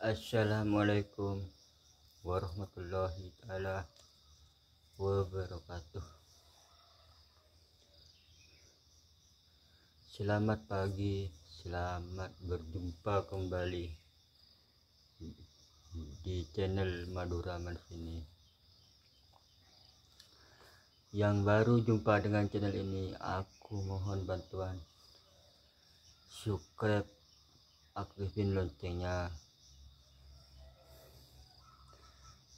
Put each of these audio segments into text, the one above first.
Assalamualaikum warahmatullahi taala wabarakatuh. Selamat pagi, selamat berjumpa kembali di channel Madura Mansini. Yang baru jumpa dengan channel ini, aku mohon bantuan subscribe, aktifin loncengnya,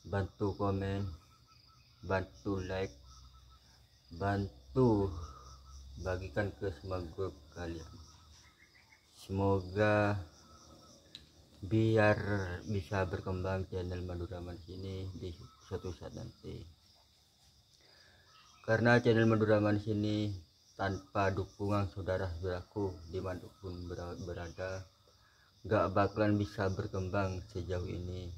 bantu komen, bantu like, bantu bagikan ke semua grup kalian. Semoga biar bisa berkembang channel Madura Mansini di suatu saat nanti. Karena channel Madura Mansini tanpa dukungan saudara-saudaraku dimanapun berada, gak bakalan bisa berkembang sejauh ini.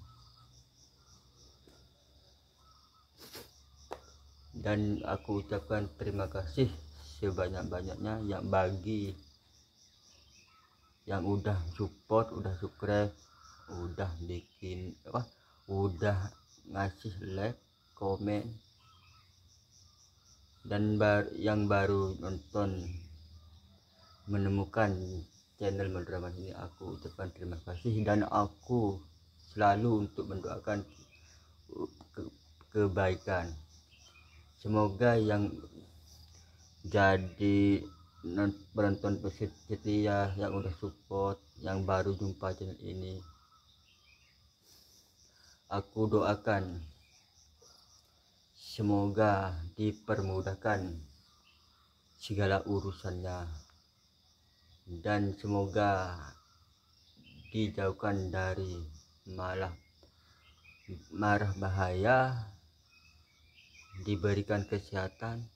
Dan aku ucapkan terima kasih sebanyak-banyaknya yang bagi yang udah support, udah subscribe, udah bikin udah ngasih like, komen, dan yang baru nonton menemukan channel Madura Mansini, aku ucapkan terima kasih. Dan aku selalu untuk mendoakan kebaikan. Semoga yang jadi penonton setia, yang udah support, yang baru jumpa channel ini, aku doakan semoga dipermudahkan segala urusannya, dan semoga dijauhkan dari marah bahaya, diberikan kesehatan,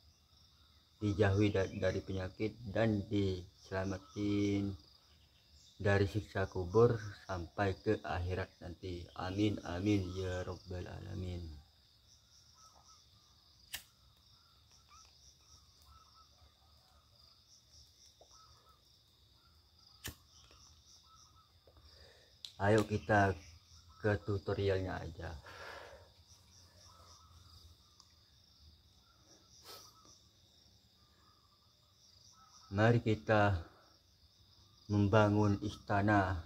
dijauhi dari penyakit, dan diselamatin dari siksa kubur sampai ke akhirat nanti. Amin amin ya rabbal alamin. Ayo kita ke tutorialnya aja. Mari kita membangun istana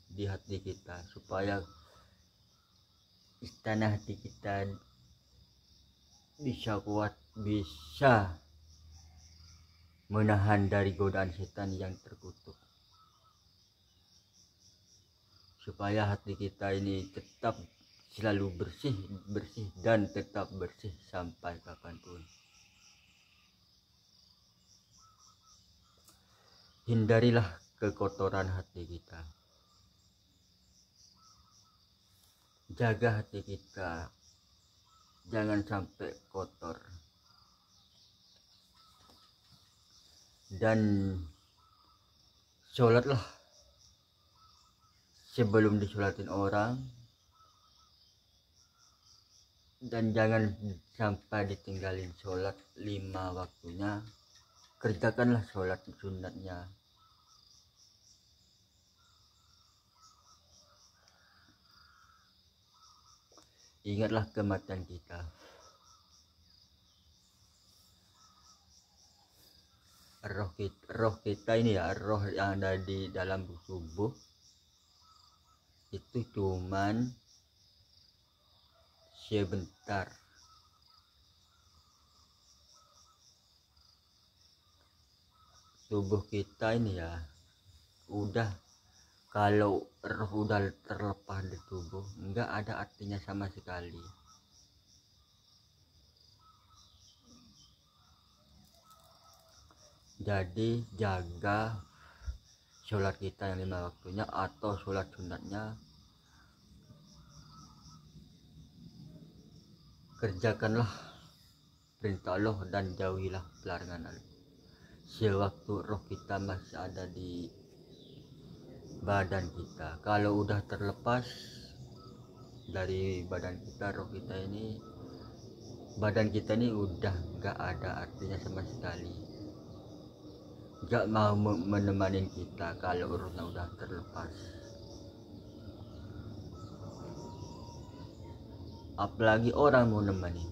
di hati kita, supaya istana hati kita bisa kuat, bisa menahan dari godaan setan yang terkutuk, supaya hati kita ini tetap selalu bersih dan tetap bersih sampai kapanpun. Hindarilah kekotoran hati kita, jaga hati kita jangan sampai kotor, dan sholatlah sebelum disolatin orang, dan jangan sampai ditinggalin sholat 5 waktunya. Kerjakanlah sholat sunatnya. Ingatlah kematian kita. Roh kita ini ya, roh yang ada di dalam tubuh itu cuman sebentar. Tubuh kita ini ya udah, kalau roh udah terlepas di tubuh, enggak ada artinya sama sekali. Jadi jaga sholat kita yang 5 waktunya atau sholat sunatnya. Kerjakanlah perintah Allah dan jauhilah pelarangan Allah. Sewaktu roh kita masih ada di badan kita. Kalau udah terlepas dari badan kita, roh kita ini, badan kita ini udah gak ada artinya sama sekali, gak mau menemani kita kalau rohnya udah terlepas. apalagi orang mau nemani.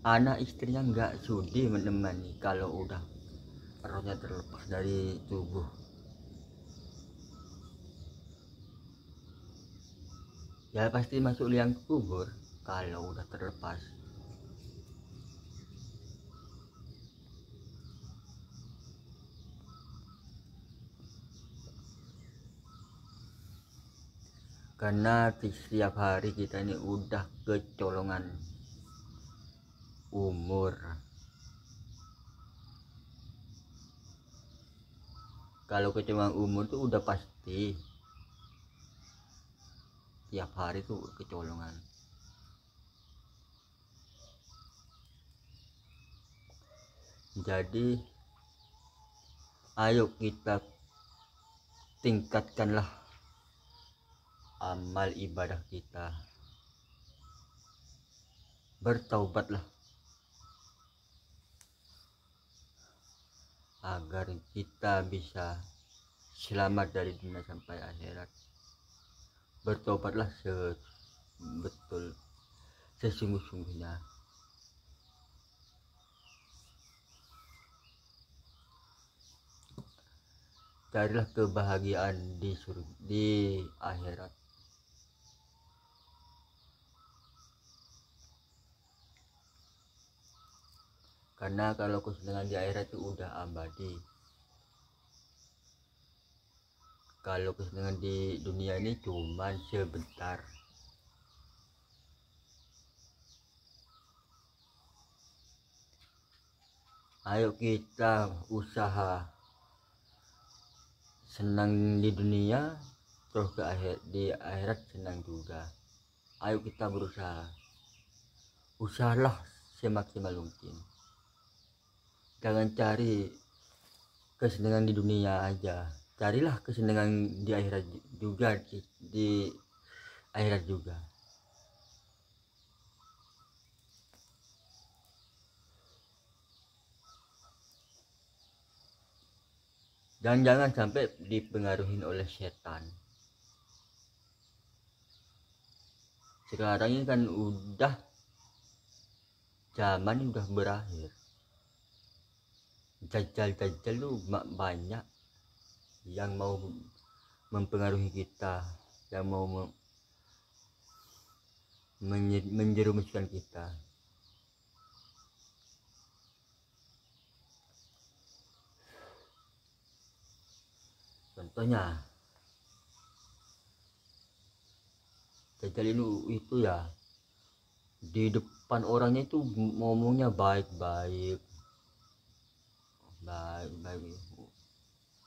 Anak istrinya nggak sudi menemani kalau udah rohnya terlepas dari tubuh. Ya pasti masuk liang kubur kalau udah terlepas. Karena setiap hari kita ini udah kecolongan umur. Kalau kecolongan umur tuh udah pasti tiap hari tuh kecolongan. Jadi ayo kita tingkatkanlah amal ibadah kita, bertaubatlah agar kita bisa selamat dari dunia sampai akhirat. Bertobatlah sesungguh-sungguhnya. Carilah kebahagiaan di akhirat. Karena kalau kesenangan di akhirat itu udah abadi. Kalau kesenangan di dunia ini cuma sebentar. Ayo kita usaha senang di dunia, terus di akhirat senang juga. Ayo kita berusaha. Usahalah semaksimal mungkin. Jangan cari kesenangan di dunia aja, carilah kesenangan di akhirat juga, di akhirat juga. Dan jangan sampai dipengaruhi oleh setan. Sekarang ini kan udah zaman udah berakhir. Dajjal tuh banyak yang mau mempengaruhi kita, yang mau menjerumuskan kita. Contohnya Dajjal itu ya di depan orangnya itu ngomongnya baik-baik,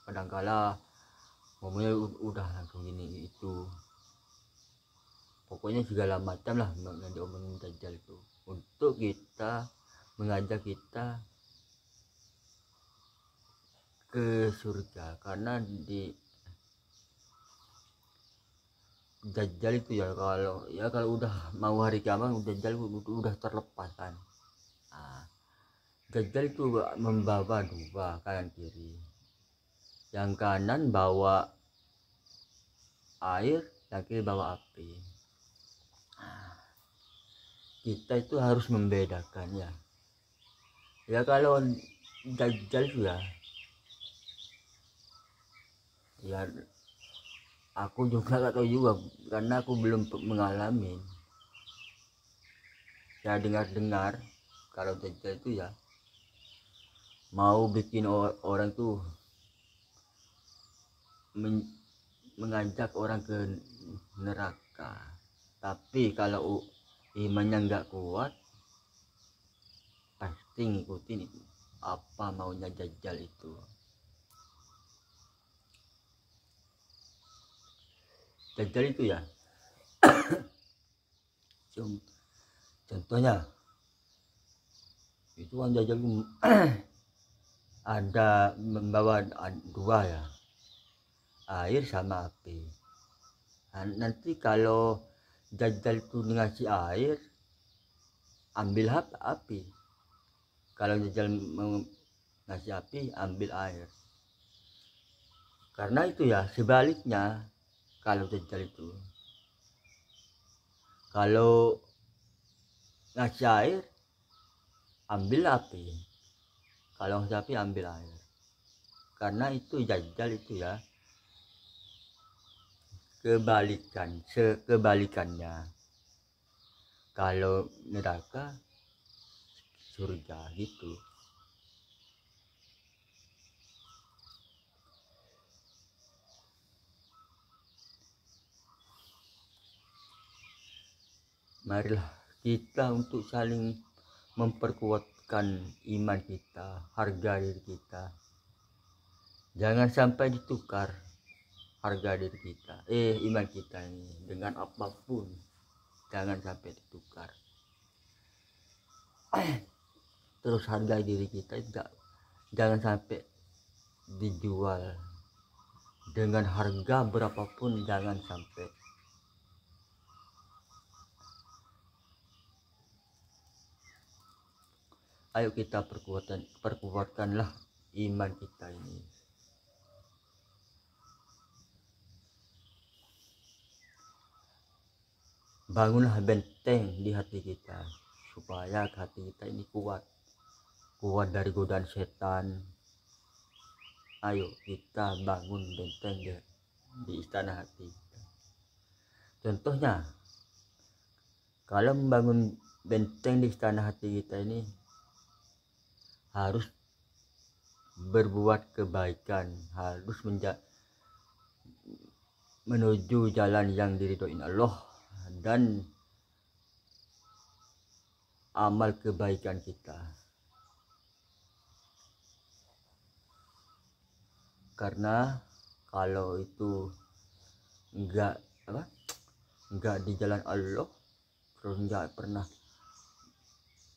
kadangkala ngomongnya udah langsung gini itu, pokoknya segala macam lah yang diomongin Dajjal itu untuk kita mengajak kita ke surga. Karena di Dajjal itu ya kalau udah mau hari kiamat Dajjal udah terlepas kan. Dajjal itu membawa dua kanan kiri, yang kanan bawa air, yang kiri bawa api. Kita itu harus membedakan ya kalau Dajjal itu ya aku juga gak tahu juga karena aku belum mengalami. Ya dengar kalau Dajjal itu ya mau bikin orang tuh mengajak orang ke neraka, tapi kalau imannya nggak kuat pasti ngikutin apa maunya Dajjal itu. Dajjal itu ya contohnya itu kan Dajjal ada membawa dua ya, air sama api. Nanti kalau Dajjal itu ngasih air, ambil api. Kalau Dajjal ngasih api, ambil air. Karena itu ya sebaliknya, kalau Dajjal itu kalau ngasih air, ambil api. Kalau ngasih api, ambil air. Karena itu jajal itu ya, kebalikannya. Kalau neraka, surga gitu. Marilah kita untuk saling memperkuatkan iman kita, harga diri kita. Jangan sampai ditukar harga diri kita, iman kita ini dengan apapun. Jangan sampai ditukar. Terus harga diri kita jangan sampai dijual dengan harga berapapun, jangan sampai. Ayo kita perkuatkanlah iman kita ini. Bangunlah benteng di hati kita supaya hati kita ini kuat dari godaan setan. Ayo kita bangun benteng di istana hati. Contohnya, kalau membangun benteng di istana hati kita ini harus berbuat kebaikan, harus menuju jalan yang diridhoin Allah dan amal kebaikan kita. Karena kalau itu enggak di jalan Allah, terus enggak pernah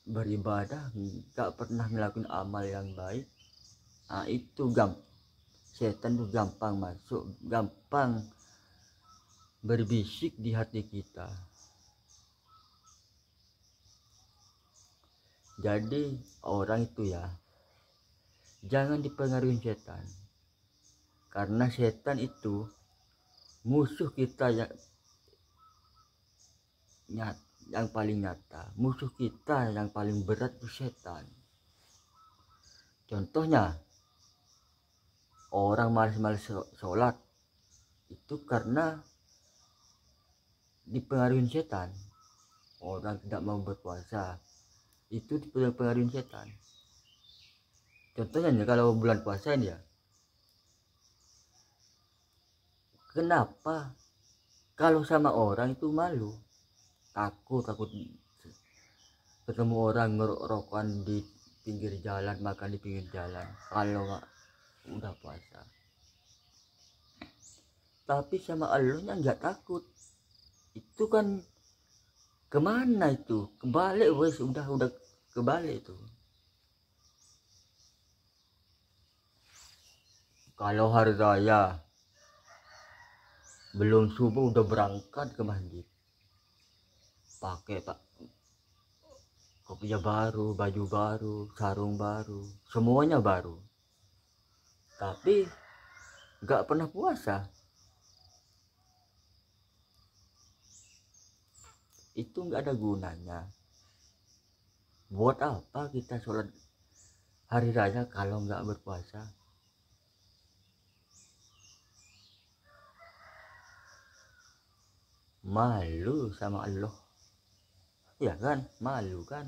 beribadah, enggak pernah melakukan amal yang baik, itu setan tuh gampang masuk, gampang berbisik di hati kita. Jadi orang itu ya, jangan dipengaruhi setan, karena setan itu musuh kita yang paling nyata. Musuh kita yang paling berat itu setan. Contohnya, orang malas-malas sholat itu karena dipengaruhi setan. Orang tidak mau berpuasa itu dipengaruhi setan. Contohnya kalau bulan puasa ini ya, kenapa kalau sama orang itu malu, takut ketemu orang ngerokok di pinggir jalan, makan di pinggir jalan kalau nggak udah puasa. Tapi sama Allahnya nggak takut. Itu kan kemana itu? Kebalik wes, udah kebalik itu. Kalau hari raya belum subuh udah berangkat ke masjid, pakai kopiah baru, baju baru, sarung baru, semuanya baru, tapi nggak pernah puasa. Itu nggak ada gunanya. Buat apa kita sholat hari raya kalau nggak berpuasa? Malu sama Allah, ya kan? Malu kan?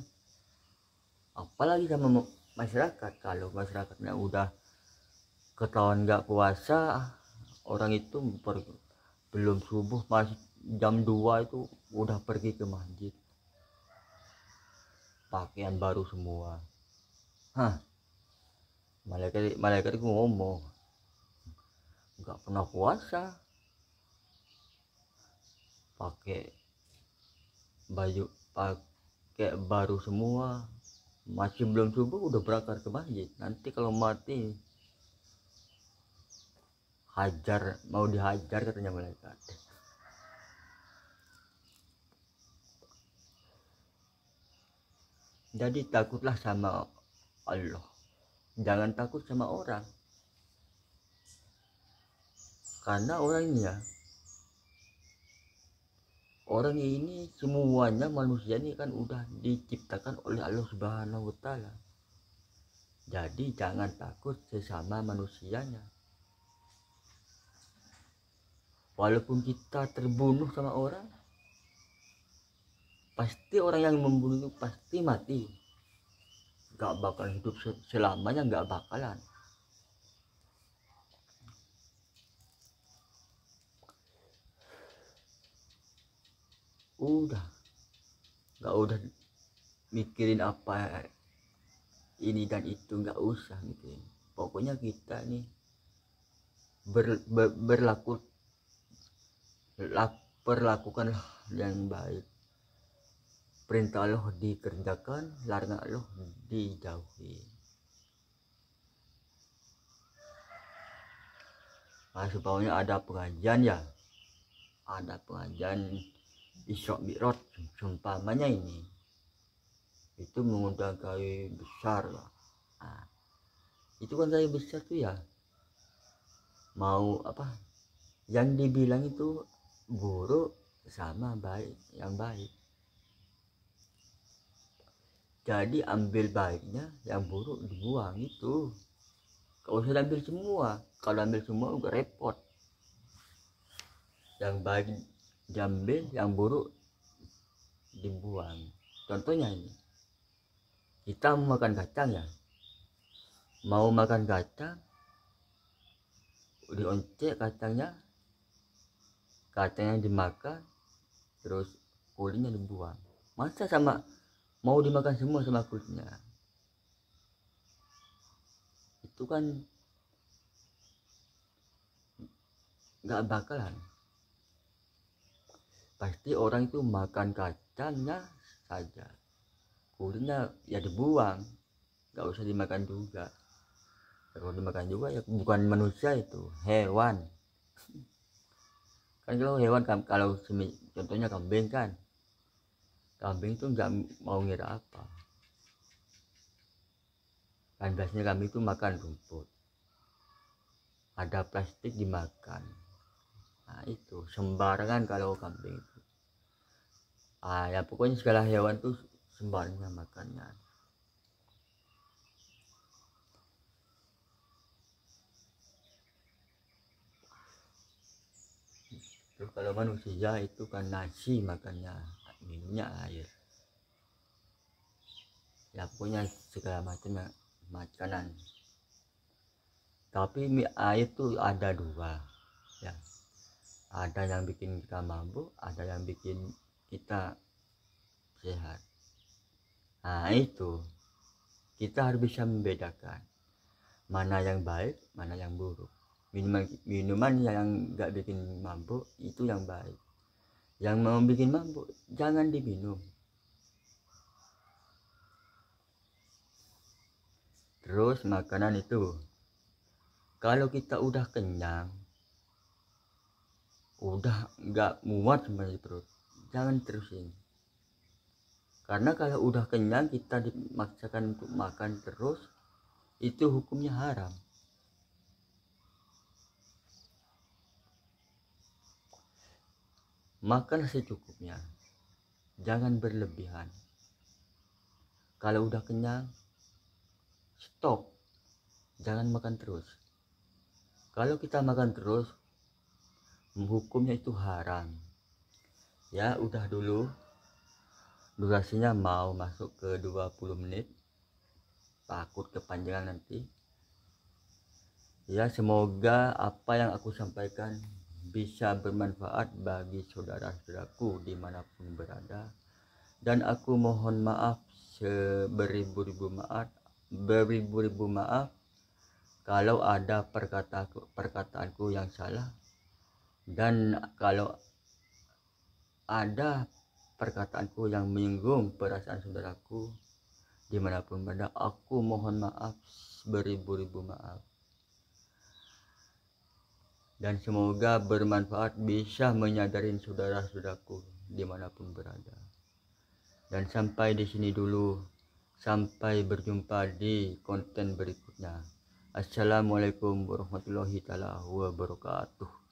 Apalagi sama masyarakat. Kalau masyarakatnya udah ketahuan nggak puasa, orang itu belum subuh, masih jam 2 itu udah pergi ke masjid, pakaian baru semua. Malaikat itu ngomong, nggak pernah puasa, pakai baju baru semua, masih belum subuh udah berangkat ke masjid. Nanti kalau mati mau dihajar katanya malaikat. Jadi takutlah sama Allah, jangan takut sama orang. Karena orang ini ya, orang ini semuanya manusia ini kan udah diciptakan oleh Allah Subhanahu wa Ta'ala. Jadi jangan takut sesama manusianya. Walaupun kita terbunuh sama orang, pasti orang yang membunuh itu pasti mati. Gak bakal hidup selamanya, gak bakalan. Gak udah mikirin apa ini dan itu, gak usah mikirin. Pokoknya kita nih perlakukanlah yang baik. Perintah Allah dikerjakan, larangan Allah dijauhi. Nah, supaya ada pengajian ya, ada pengajian Isra Mi'raj seumpamanya ini, itu mengundang kayu besar lah. Nah, itu kan kayu besar tuh ya, mau apa yang dibilang itu buruk sama baik, yang baik. Jadi ambil baiknya, yang buruk dibuang itu. Kalau usah ambil semua, kalau ambil semua udah repot. Yang baik diambil, yang buruk dibuang. Contohnya ini, kita mau makan kacang ya, mau makan kacang, dioncek kacangnya dimakan, terus kulitnya dibuang. Masa sama mau dimakan semua sama kulitnya? Itu kan nggak bakalan. Pasti orang itu makan kacangnya saja, kulitnya ya dibuang, nggak usah dimakan juga. Kalau dimakan juga ya bukan manusia, itu hewan. Kan kalau hewan, kalau contohnya kambing kan, kambing itu nggak mau ngira apa kan, biasanya kambing itu makan rumput, ada plastik dimakan. Nah itu sembarangan kalau kambing itu. Ya pokoknya segala hewan tuh sembarangan makannya. Terus kalau manusia itu kan nasi makannya, minumnya air. Ya pokoknya segala macam makanan. Tapi air tuh ada dua ya, ada yang bikin kita mabuk, ada yang bikin kita sehat. Nah itu kita harus bisa membedakan mana yang baik, mana yang buruk. Minuman yang nggak bikin mabuk itu yang baik. Yang mau bikin mabuk jangan diminum. Terus makanan itu, kalau kita udah kenyang, udah nggak muat sama perut, jangan terusin. Karena kalau udah kenyang kita dimaksakan untuk makan terus, itu hukumnya haram. Makan secukupnya, jangan berlebihan. Kalau udah kenyang, stop, jangan makan terus. Kalau kita makan terus, hukumnya itu haram. Ya udah dulu, durasinya mau masuk ke 20 menit, takut kepanjangan nanti. Ya semoga apa yang aku sampaikan bisa bermanfaat bagi saudara-saudaraku dimanapun berada, dan aku mohon maaf beribu-ribu maaf kalau ada perkataanku yang salah, dan kalau ada perkataanku yang menyinggung perasaan saudaraku dimanapun berada, aku mohon maaf beribu-ribu maaf. Dan semoga bermanfaat, bisa menyadarin saudara-saudaraku dimanapun berada. Dan sampai di sini dulu, sampai berjumpa di konten berikutnya. Assalamualaikum warahmatullahi wabarakatuh.